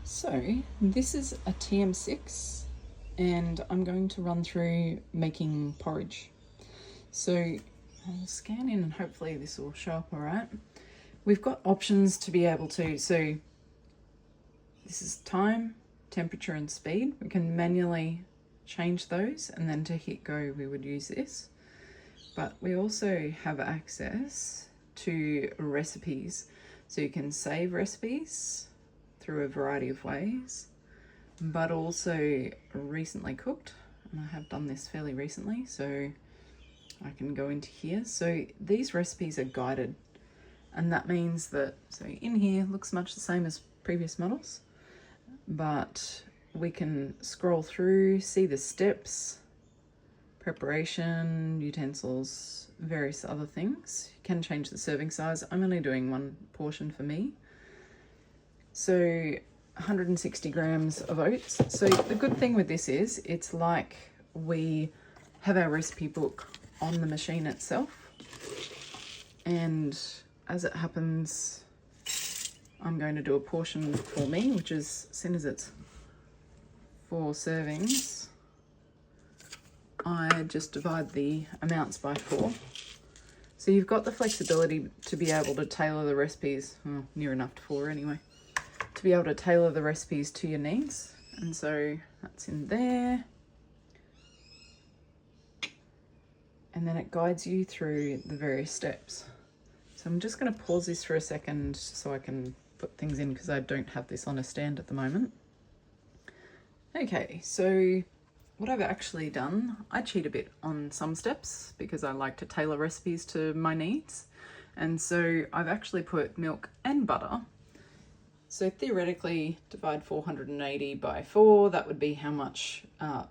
So this is a TM6 and I'm going to run through making porridge. So I'll scan in and hopefully this will show up all right. We've got options to be able to, so this is time, temperature and speed. We can manually change those, and then to hit go we would use this. But we also have access to recipes. So you can save recipes through a variety of ways, but also recently cooked. And I have done this fairly recently, so I can go into here. So these recipes are guided, and that means that, so in here looks much the same as previous models, but we can scroll through, see the steps, preparation, utensils, various other things. You can change the serving size. I'm only doing one portion for me. So 160 grams of oats. So the good thing with this is it's like we have our recipe book on the machine itself. And as it happens, I'm going to do a portion for me, which is, as soon as it's 4 servings, I just divide the amounts by 4. So you've got the flexibility to be able to tailor the recipes, well, near enough to 4 anyway, to be able to tailor the recipes to your needs. And so that's in there. And then it guides you through the various steps. So I'm just going to pause this for a second so I can put things in, because I don't have this on a stand at the moment. Okay, so what I've actually done, I cheat a bit on some steps because I like to tailor recipes to my needs. And so I've actually put milk and butter. So theoretically, divide 480 by 4, that would be how much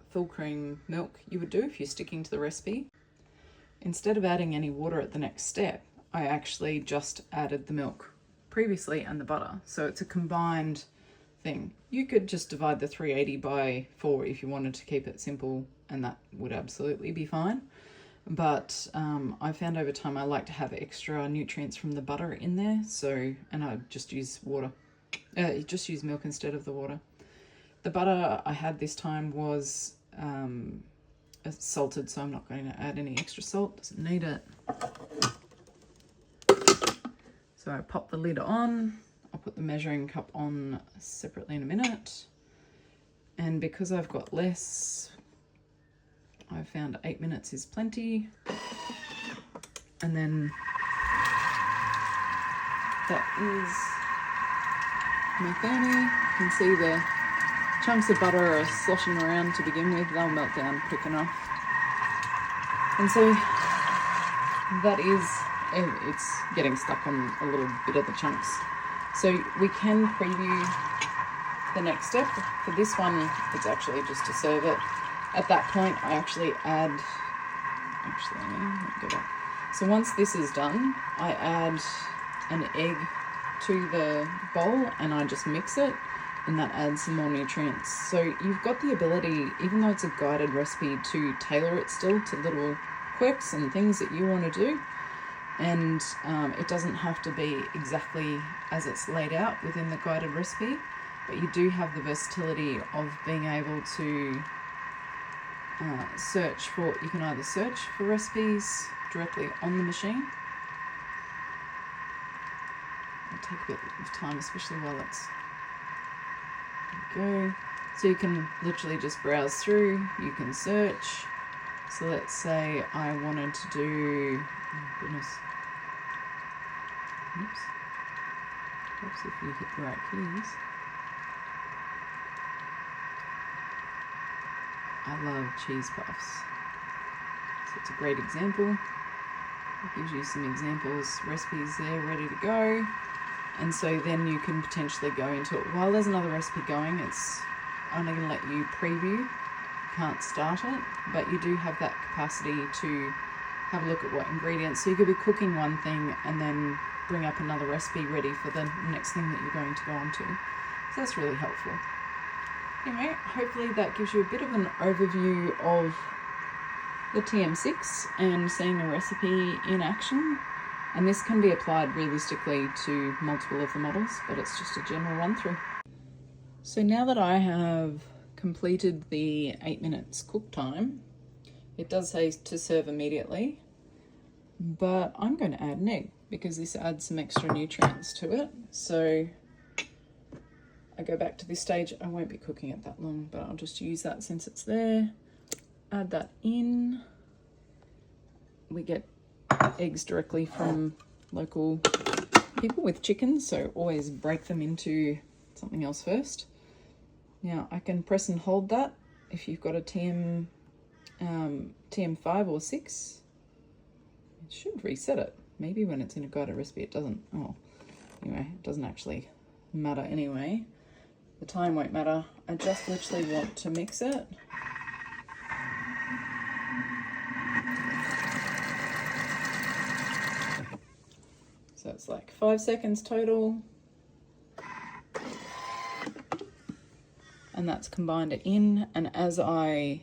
full cream milk you would do if you're sticking to the recipe. Instead of adding any water at the next step, I actually just added the milk previously and the butter. So it's a combined thing. You could just divide the 380 by 4 if you wanted to keep it simple, and that would absolutely be fine. But I found over time I like to have extra nutrients from the butter in there, so, and I just use water. Just use milk instead of the water. The butter I had this time was salted, so I'm not going to add any extra salt, doesn't need it. So I pop the lid on. I'll put the measuring cup on separately in a minute. And because I've got less, I've found 8 minutes is plenty. And then that is my fanny. You can see the chunks of butter are sloshing around to begin with. They'll melt down quick enough. And so that is, it's getting stuck on a little bit of the chunks. So we can preview the next step. For this one, it's actually just to serve it. At that point, I actually add, let me go back. So once this is done, I add an egg to the bowl and I just mix it, and that adds some more nutrients. So you've got the ability, even though it's a guided recipe, to tailor it still to little quirks and things that you want to do. And it doesn't have to be exactly as it's laid out within the guided recipe, but you do have the versatility of being able to search for, you can either search for recipes directly on the machine. It'll take a bit of time, especially while it's, there we go. So you can literally just browse through, you can search. So let's say I wanted to do, oh goodness, oops, perhaps if you hit the right keys. I love cheese puffs. So it's a great example. It gives you some examples, recipes there ready to go. And so then you can potentially go into it. While there's another recipe going, it's only going to let you preview. You can't start it, but you do have that capacity to have a look at what ingredients. So you could be cooking one thing and then bring up another recipe ready for the next thing that you're going to go on to. So that's really helpful. Anyway, hopefully that gives you a bit of an overview of the TM6 and seeing a recipe in action. And this can be applied realistically to multiple of the models, but it's just a general run through. So now that I have completed the 8 minutes cook time, it does say to serve immediately, but I'm going to add an egg because this adds some extra nutrients to it. So I go back to this stage. I won't be cooking it that long, but I'll just use that since it's there. Add that in. We get eggs directly from local people with chickens, so always break them into something else first. Now I can press and hold that if you've got a TM5 or 6. It should reset it. Maybe when it's in a guided recipe it doesn't. Oh, anyway, it doesn't actually matter anyway. The time won't matter. I just literally want to mix it. So it's like 5 seconds total. And that's combined it in. And as I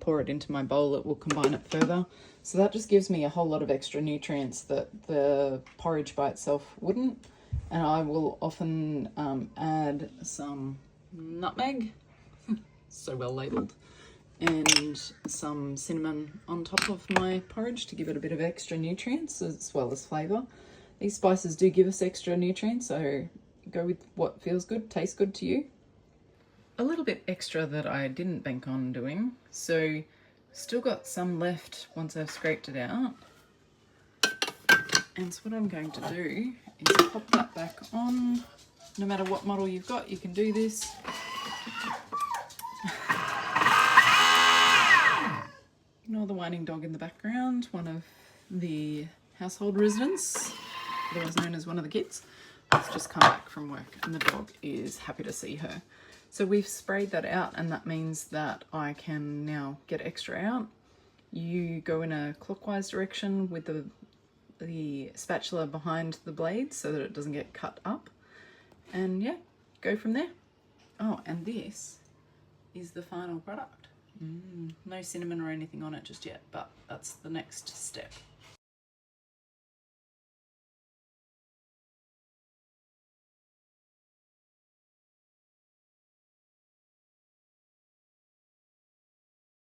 pour it into my bowl, it will combine it further. So that just gives me a whole lot of extra nutrients that the porridge by itself wouldn't. And I will often add some nutmeg, so well labelled, and some cinnamon on top of my porridge to give it a bit of extra nutrients as well as flavour. These spices do give us extra nutrients, so go with what feels good, tastes good to you. A little bit extra that I didn't bank on doing, so still got some left once I've scraped it out. And so what I'm going to do is pop that back on. No matter what model you've got, you can do this. Ignore the whining dog in the background, one of the household residents, otherwise known as one of the kids. It's just come back from work and the dog is happy to see her. So we've sprayed that out, and that means that I can now get extra out. You go in a clockwise direction with the spatula behind the blade so that it doesn't get cut up. And yeah, go from there. Oh, and this is the final product. No cinnamon or anything on it just yet, but that's the next step.